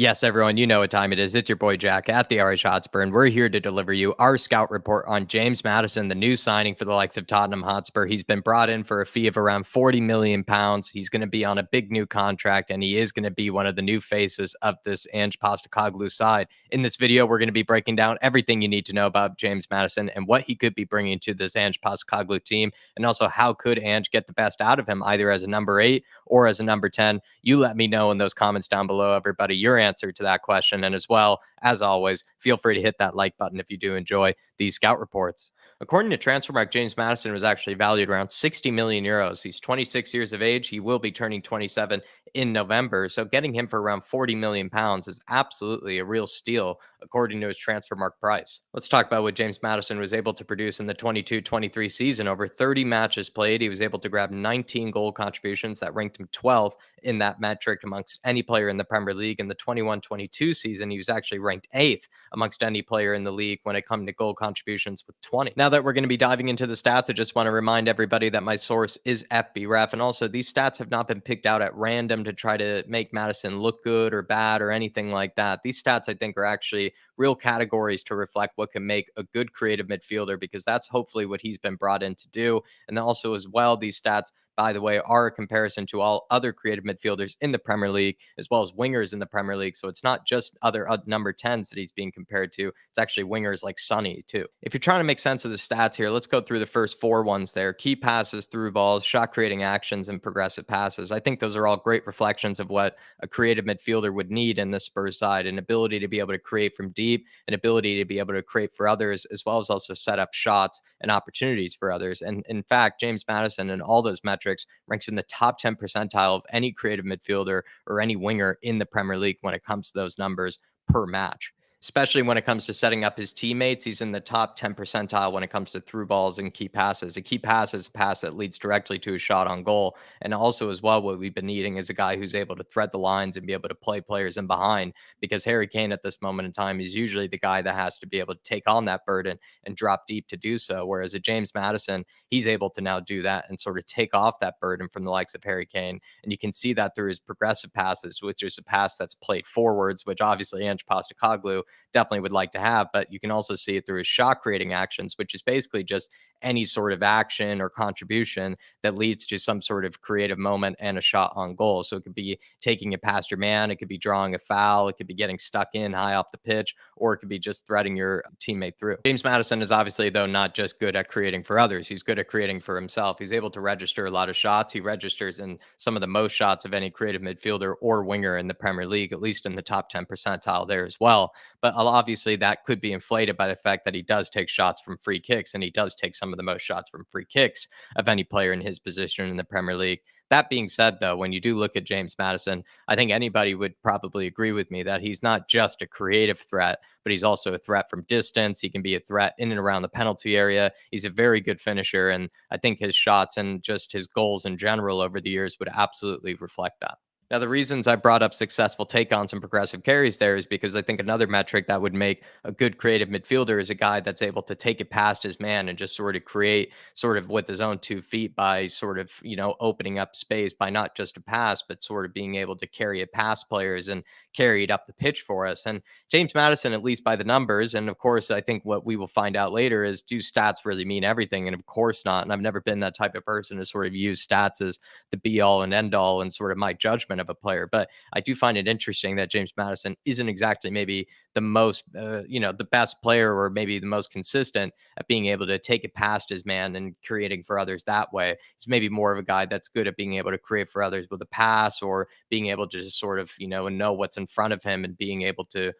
Yes, everyone, you know what time it is. It's your boy Jack at the IrishHotspur, and we're here to deliver you our scout report on James Maddison, the new signing for the likes of Tottenham Hotspur. He's been brought in for a fee of around £40 million. He's going to be on a big new contract, and he is going to be one of the new faces of this Ange Postecoglou side. In this video, we're going to be breaking down everything you need to know about James Maddison and what he could be bringing to this Ange Postecoglou team, and also how could Ange get the best out of him, either as a number 8 or as a number 10. You let me know in those comments down below, everybody, your answer to that question. And as well, as always, feel free to hit that like button if you do enjoy these scout reports. According to Transfermarkt, James Maddison was actually valued around 60 million euros. He's 26 years of age. He will be turning 27 in November. So getting him for around 40 million pounds is absolutely a real steal, according to his Transfermarkt price. Let's talk about what James Maddison was able to produce in the 22-23 season. Over 30 matches played, he was able to grab 19 goal contributions. That ranked him 12th in that metric amongst any player in the Premier League. In the 21-22 season, he was actually ranked 8th amongst any player in the league when it comes to goal contributions with 20. Now that we're going to be diving into the stats, I just want to remind everybody that my source is FBref, and also these stats have not been picked out at random to try to make Maddison look good or bad or anything like that. These stats, I think, are actually real categories to reflect what can make a good creative midfielder, because that's hopefully what he's been brought in to do. And then also as well, these stats, by the way, are a comparison to all other creative midfielders in the Premier League, as well as wingers in the Premier League. So it's not just other number 10s that he's being compared to. It's actually wingers like Sonny, too. If you're trying to make sense of the stats here, let's go through the first 4 ones there. Key passes, through balls, shot creating actions, and progressive passes. I think those are all great reflections of what a creative midfielder would need in the Spurs side: an ability to be able to create from deep, an ability to be able to create for others, as well as also set up shots and opportunities for others. And in fact, James Maddison and all those metrics ranks in the top 10 percentile of any creative midfielder or any winger in the Premier League when it comes to those numbers per match. Especially when it comes to setting up his teammates, he's in the top 10 percentile when it comes to through balls and key passes. A key pass is a pass that leads directly to a shot on goal. And also, as well, what we've been needing is a guy who's able to thread the lines and be able to play players in behind, because Harry Kane at this moment in time is usually the guy that has to be able to take on that burden and drop deep to do so. Whereas a James Maddison, he's able to now do that and sort of take off that burden from the likes of Harry Kane. And you can see that through his progressive passes, which is a pass that's played forwards, which obviously Ange Postecoglou definitely would like to have. But you can also see it through his shot creating actions, which is basically just any sort of action or contribution that leads to some sort of creative moment and a shot on goal. So it could be taking it past your man, it could be drawing a foul, it could be getting stuck in high off the pitch, or it could be just threading your teammate through. James Maddison is obviously, though, not just good at creating for others. He's good at creating for himself. He's able to register a lot of shots. He registers in some of the most shots of any creative midfielder or winger in the Premier League, at least in the top 10 percentile there as well. But obviously that could be inflated by the fact that he does take shots from free kicks, and he does take some of the most shots from free kicks of any player in his position in the Premier League. That being said, though, when you do look at James Maddison, I think anybody would probably agree with me that he's not just a creative threat, but he's also a threat from distance. He can be a threat in and around the penalty area. He's a very good finisher, and I think his shots and just his goals in general over the years would absolutely reflect that. Now, the reasons I brought up successful take-ons and progressive carries there is because I think another metric that would make a good creative midfielder is a guy that's able to take it past his man and just sort of create sort of with his own 2 feet by sort of, opening up space by not just a pass, but sort of being able to carry it past players and carry it up the pitch for us. And James Maddison, at least by the numbers, and of course, I think what we will find out later is, do stats really mean everything? And of course not. And I've never been that type of person to sort of use stats as the be all and end all and sort of my judgment of a player. But I do find it interesting that James Maddison isn't exactly maybe the most, the best player, or maybe the most consistent at being able to take it past his man and creating for others that way. He's maybe more of a guy that's good at being able to create for others with a pass, or being able to just sort of, know what's in front of him and being able to,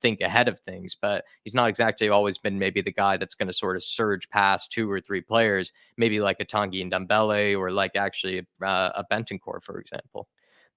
think ahead of things. But he's not exactly always been maybe the guy that's going to sort of surge past 2 or 3 players, maybe like a Tanguy and Ndombele, or like actually a Bentancur, for example.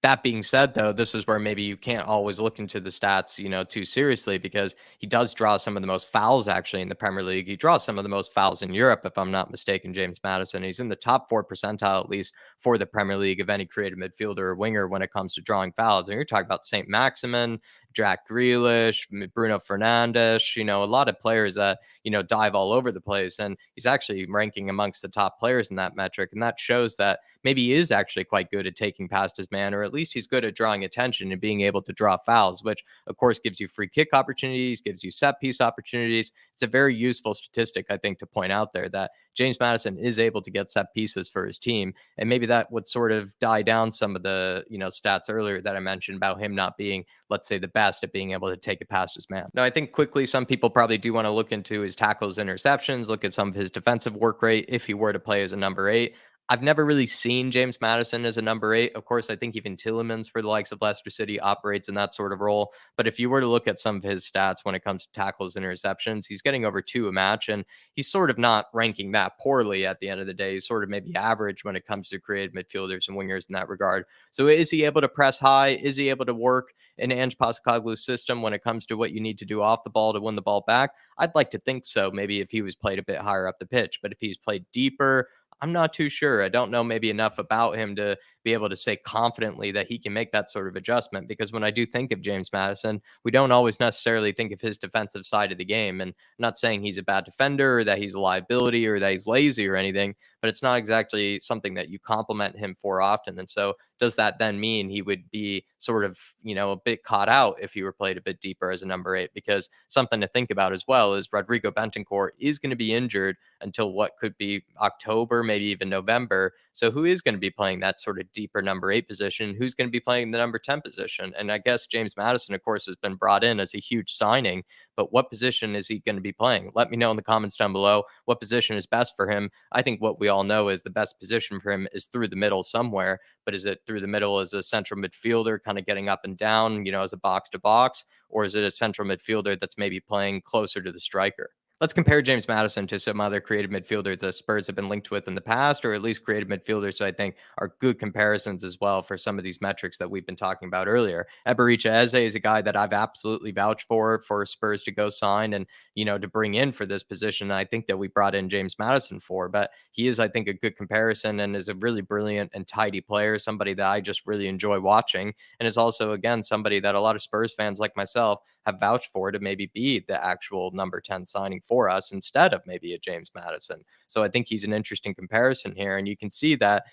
That being said, though, this is where maybe you can't always look into the stats, too seriously, because he does draw some of the most fouls actually in the Premier League. He draws some of the most fouls in Europe, if I'm not mistaken, James Maddison. He's in the top 4 percentile, at least for the Premier League, of any creative midfielder or winger when it comes to drawing fouls. And you're talking about St. Maximin Jack Grealish, Bruno Fernandes, a lot of players that, dive all over the place. And he's actually ranking amongst the top players in that metric. And that shows that maybe he is actually quite good at taking past his man, or at least he's good at drawing attention and being able to draw fouls, which of course gives you free kick opportunities, gives you set piece opportunities. It's a very useful statistic, I think, to point out there that James Maddison is able to get set pieces for his team. And maybe that would sort of die down some of the, stats earlier that I mentioned about him not being, let's say, the best at being able to take it past his man. Now, I think quickly, some people probably do want to look into his tackles, interceptions, look at some of his defensive work rate if he were to play as a number 8. I've never really seen James Maddison as a number 8. Of course, I think even Tielemans for the likes of Leicester City operates in that sort of role. But if you were to look at some of his stats when it comes to tackles, interceptions, he's getting over 2 a match, and he's sort of not ranking that poorly at the end of the day. He's sort of maybe average when it comes to creative midfielders and wingers in that regard. So is he able to press high? Is he able to work in Ange Postecoglou's system when it comes to what you need to do off the ball to win the ball back? I'd like to think so, maybe if he was played a bit higher up the pitch. But if he's played deeper, I'm not too sure. I don't know maybe enough about him to be able to say confidently that he can make that sort of adjustment. Because when I do think of James Maddison, we don't always necessarily think of his defensive side of the game. And I'm not saying he's a bad defender or that he's a liability or that he's lazy or anything, but it's not exactly something that you compliment him for often. And so does that then mean he would be sort of, a bit caught out if he were played a bit deeper as a number 8? Because something to think about as well is Rodrigo Bentancur is going to be injured until what could be October, maybe even November. So who is going to be playing that sort of deeper number 8 position? Who's going to be playing the number 10 position? And I guess James Maddison, of course, has been brought in as a huge signing, but what position is he going to be playing? Let me know in the comments down below what position is best for him. I think what we all know is the best position for him is through the middle somewhere, but is it through the middle as a central midfielder, kind of getting up and down, as a box to box, or is it a central midfielder that's maybe playing closer to the striker? Let's compare James Maddison to some other creative midfielders that Spurs have been linked with in the past, or at least creative midfielders I think are good comparisons as well for some of these metrics that we've been talking about earlier. Ebericha Eze is a guy that I've absolutely vouched for Spurs to go sign and, to bring in for this position. I think that we brought in James Maddison for, but he is, I think, a good comparison and is a really brilliant and tidy player, somebody that I just really enjoy watching, and is also, again, somebody that a lot of Spurs fans like myself have vouched for to maybe be the actual number 10 signing for us instead of maybe a James Maddison. So I think he's an interesting comparison here. And you can see that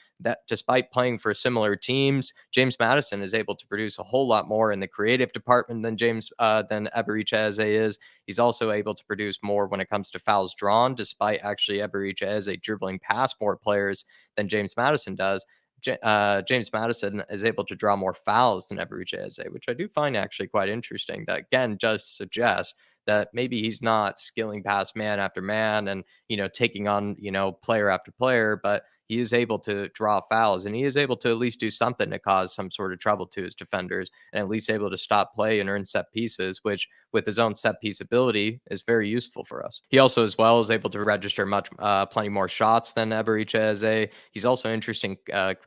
despite playing for similar teams, James Maddison is able to produce a whole lot more in the creative department than Ebericha Eze is. He's also able to produce more when it comes to fouls drawn, despite actually Ebericha Eze dribbling past more players than James Maddison does. James Maddison is able to draw more fouls than Ebericha Eze, which I do find actually quite interesting. That again just suggests that maybe he's not skilling past man after man and taking on player after player, but he is able to draw fouls and he is able to at least do something to cause some sort of trouble to his defenders and at least able to stop play and earn set pieces, which with his own set piece ability is very useful for us. He also as well is able to register plenty more shots than Ebericha Eze. He's also interesting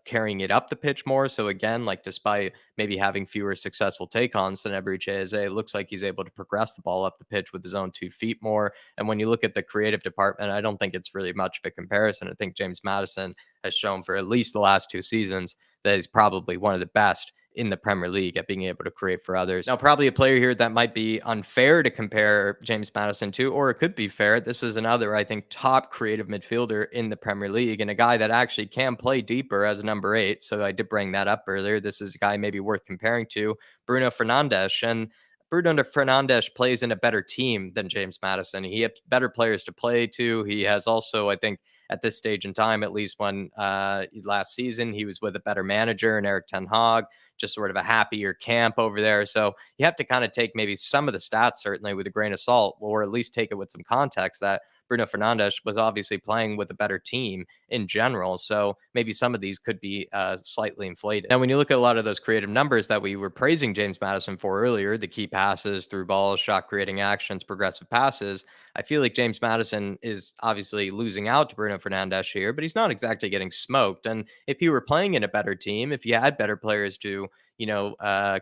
carrying it up the pitch more. So again, like despite maybe having fewer successful take-ons than Ebericha Eze, it looks like he's able to progress the ball up the pitch with his own 2 feet more. And when you look at the creative department, I don't think it's really much of a comparison. I think James Maddison has shown for at least the last 2 seasons that he's probably one of the best in the Premier League at being able to create for others. Now, probably a player here that might be unfair to compare James Maddison to, or it could be fair. This is another, I think, top creative midfielder in the Premier League and a guy that actually can play deeper as a number 8. So I did bring that up earlier. This is a guy maybe worth comparing to Bruno Fernandes. And Bruno Fernandes plays in a better team than James Maddison. He has better players to play to. He has also, I think, at this stage in time, at least when last season, he was with a better manager and Eric Ten Hag, just sort of a happier camp over there. So you have to kind of take maybe some of the stats, certainly with a grain of salt, or at least take it with some context that Bruno Fernandes was obviously playing with a better team in general. So maybe some of these could be slightly inflated. Now, when you look at a lot of those creative numbers that we were praising James Maddison for earlier, the key passes, through balls, shot creating actions, progressive passes, I feel like James Maddison is obviously losing out to Bruno Fernandes here, but he's not exactly getting smoked. And if you were playing in a better team, if you had better players to,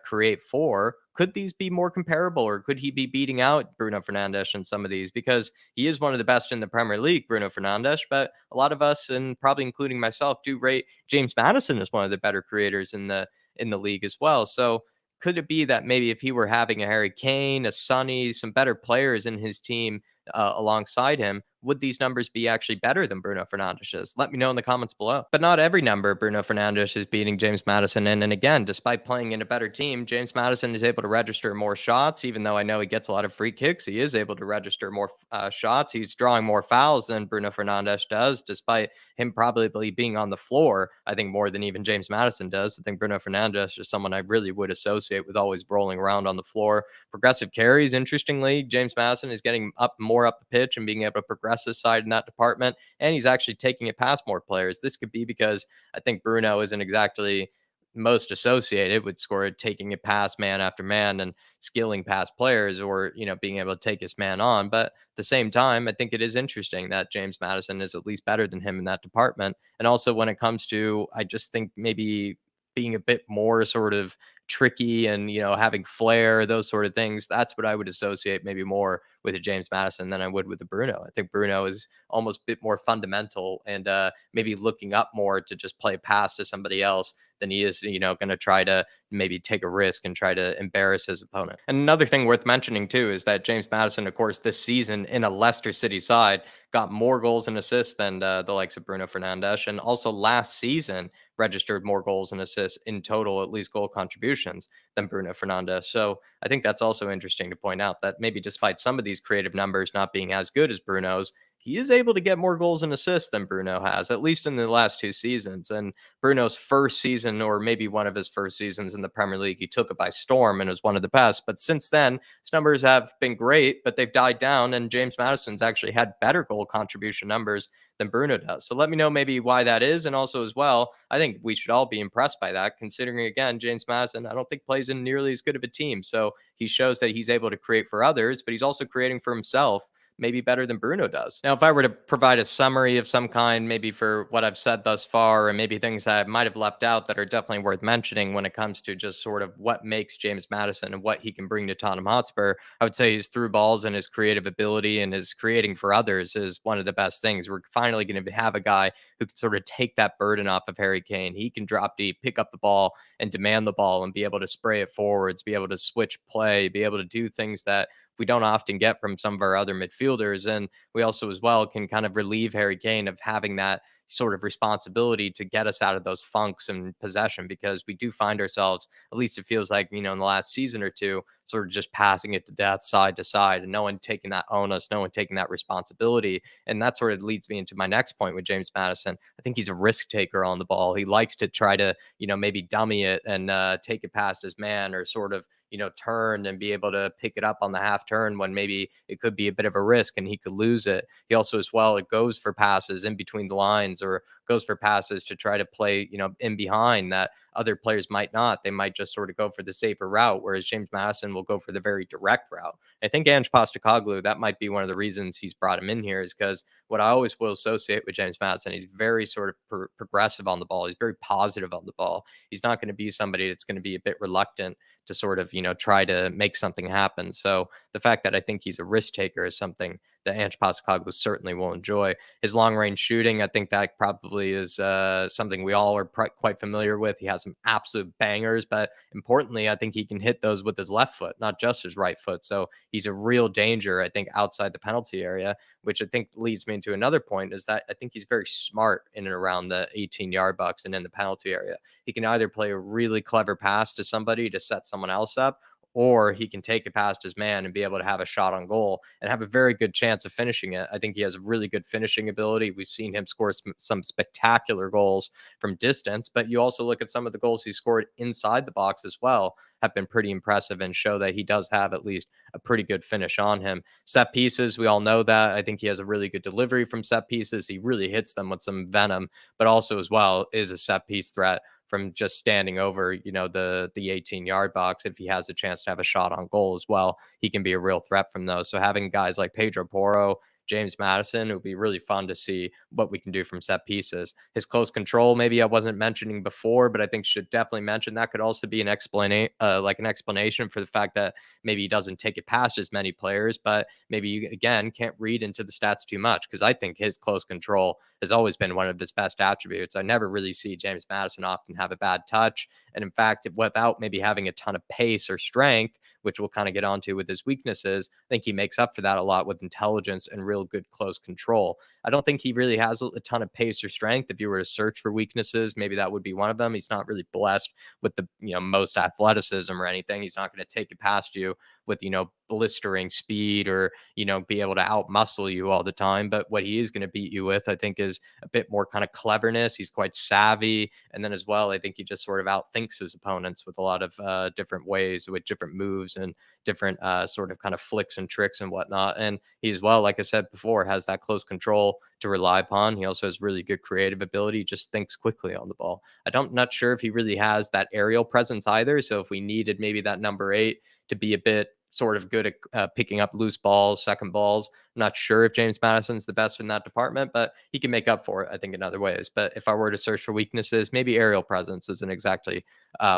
create for, could these be more comparable or could he be beating out Bruno Fernandes in some of these? Because he is one of the best in the Premier League, Bruno Fernandes, but a lot of us, and probably including myself, do rate James Maddison as one of the better creators in the league as well. So could it be that maybe if he were having a Harry Kane, a Sonny, some better players in his team alongside him, would these numbers be actually better than Bruno Fernandes's? Let me know in the comments below. But not every number Bruno Fernandes is beating James Maddison in. And again, despite playing in a better team, James Maddison is able to register more shots. Even though I know he gets a lot of free kicks, he is able to register more shots. He's drawing more fouls than Bruno Fernandes does, despite him probably being on the floor, I think, more than even James Maddison does. I think Bruno Fernandes is someone I really would associate with always rolling around on the floor. Progressive carries, interestingly, James Maddison is getting more up the pitch and being able to progress his side in that department. And he's actually taking it past more players. This could be because I think Bruno isn't exactly most associated with score taking it past man after man and skilling past players, or being able to take his man on. But at the same time, I think it is interesting that James Maddison is at least better than him in that department. And also when it comes to, I just think maybe being a bit more sort of tricky and having flair, those sort of things, that's what I would associate maybe more with a James Maddison than I would with a Bruno. I think Bruno is almost a bit more fundamental and maybe looking up more to just play a pass to somebody else than he is going to try to maybe take a risk and try to embarrass his opponent. And another thing worth mentioning too is that James Maddison, of course, this season in a Leicester City side got more goals and assists than the likes of Bruno Fernandes, and also last season registered more goals and assists in total, at least goal contributions, than Bruno Fernandes. So I think that's also interesting to point out that maybe despite some of these creative numbers not being as good as Bruno's, he is able to get more goals and assists than Bruno has, at least in the last 2 seasons. And Bruno's first season, or maybe one of his first seasons in the Premier League, he took it by storm and was one of the best. But since then, his numbers have been great, but they've died down. And James Maddison's actually had better goal contribution numbers than Bruno does. So let me know maybe why that is. And also, as well, I think we should all be impressed by that, considering, again, James Maddison, I don't think plays in nearly as good of a team. So he shows that he's able to create for others, but he's also creating for himself, maybe better than Bruno does. Now, if I were to provide a summary of some kind, maybe for what I've said thus far, and maybe things I might have left out that are definitely worth mentioning when it comes to just sort of what makes James Maddison and what he can bring to Tottenham Hotspur, I would say his through balls and his creative ability and his creating for others is one of the best things. We're finally going to have a guy who can sort of take that burden off of Harry Kane. He can drop deep, pick up the ball, and demand the ball and be able to spray it forwards, be able to switch play, be able to do things that we don't often get from some of our other midfielders. And we also, as well, can kind of relieve Harry Kane of having that sort of responsibility to get us out of those funks and possession, because we do find ourselves, at least it feels like, in the last season or two, sort of just passing it to death side to side, and no one taking that onus, no one taking that responsibility. And that sort of leads me into my next point with James Maddison. I think he's a risk taker on the ball. He likes to try to, maybe dummy it and take it past his man, or sort of, turn and be able to pick it up on the half turn when maybe it could be a bit of a risk and he could lose it. He also, as well, it goes for passes in between the lines, or goes for passes to try to play, in behind that other players might not. They might just sort of go for the safer route, whereas James Maddison will go for the very direct route. I think Ange Postecoglou, that might be one of the reasons he's brought him in here, is because what I always will associate with James Maddison, he's very sort of progressive on the ball. He's very positive on the ball. He's not going to be somebody that's going to be a bit reluctant to sort of, try to make something happen. So the fact that I think he's a risk taker is something that Ange Postecoglou certainly will enjoy. His long range shooting, I think that probably is something we all are quite familiar with. He has some absolute bangers, but importantly, I think he can hit those with his left foot, not just his right foot. So he's a real danger, I think, outside the penalty area, which I think leads me into another point, is that I think he's very smart in and around the 18-yard box and in the penalty area. He can either play a really clever pass to somebody to set someone else up, or he can take it past his man and be able to have a shot on goal and have a very good chance of finishing it. I think he has a really good finishing ability. We've seen him score some spectacular goals from distance, but you also look at some of the goals he scored inside the box as well, have been pretty impressive and show that he does have at least a pretty good finish on him. Set pieces, we all know that. I think he has a really good delivery from set pieces. He really hits them with some venom, but also, as well, is a set piece threat from just standing over, the 18-yard box. If he has a chance to have a shot on goal as well, he can be a real threat from those. So having guys like Pedro Porro, James Madison, it would be really fun to see what we can do from set pieces. His close control, maybe I wasn't mentioning before, but I think should definitely mention that could also be an explanation for the fact that maybe he doesn't take it past as many players, but maybe you again can't read into the stats too much because I think his close control has always been one of his best attributes. I never really see James Madison often have a bad touch. And in fact, without maybe having a ton of pace or strength, which we'll kind of get onto with his weaknesses, I think he makes up for that a lot with intelligence and real good close control. I don't think he really has a ton of pace or strength. If you were to search for weaknesses, maybe that would be one of them. He's not really blessed with the most athleticism or anything. He's not going to take it past you with blistering speed or be able to outmuscle you all the time. But what he is going to beat you with, I think, is a bit more kind of cleverness. He's quite savvy, and then as well, I think he just sort of outthinks his opponents with a lot of different ways, with different moves and different sort of kind of flicks and tricks and whatnot. And he as well, like I said before, has that close control to rely upon. He also has really good creative ability, just thinks quickly on the ball. Not sure if he really has that aerial presence either. So if we needed maybe that number 8 to be a bit sort of good at picking up loose balls, second balls. I'm not sure if James Madison's the best in that department, but he can make up for it, I think, in other ways. But if I were to search for weaknesses, maybe aerial presence isn't exactly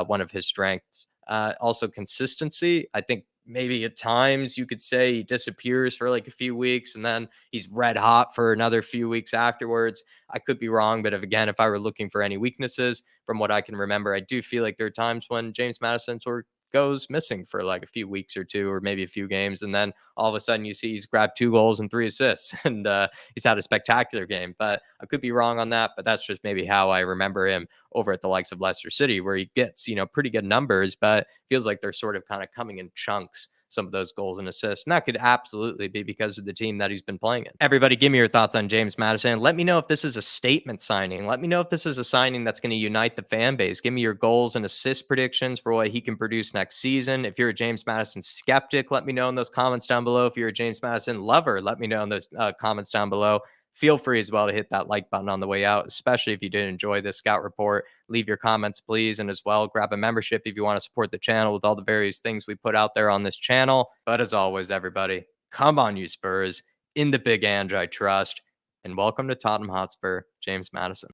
one of his strengths. Also, consistency. I think maybe at times you could say he disappears for like a few weeks and then he's red hot for another few weeks afterwards. I could be wrong, but if I were looking for any weaknesses from what I can remember, I do feel like there are times when James Madison sort of goes missing for like a few weeks or two, or maybe a few games. And then all of a sudden you see he's grabbed 2 goals and 3 assists and he's had a spectacular game. But I could be wrong on that. But that's just maybe how I remember him over at the likes of Leicester City, where he gets, pretty good numbers, but feels like they're sort of kind of coming in chunks, some of those goals and assists. And that could absolutely be because of the team that he's been playing in. Everybody, give me your thoughts on James Madison. Let me know if this is a statement signing. Let me know if this is a signing that's going to unite the fan base. Give me your goals and assist predictions for what he can produce next season. If you're a James Madison skeptic, let me know in those comments down below. If you're a James Madison lover, let me know in those comments down below. Feel free as well to hit that like button on the way out, especially if you did enjoy this scout report. Leave your comments, please. And as well, grab a membership if you want to support the channel with all the various things we put out there on this channel. But as always, everybody, come on, you Spurs. In the big Ange, I trust. And welcome to Tottenham Hotspur, James Madison.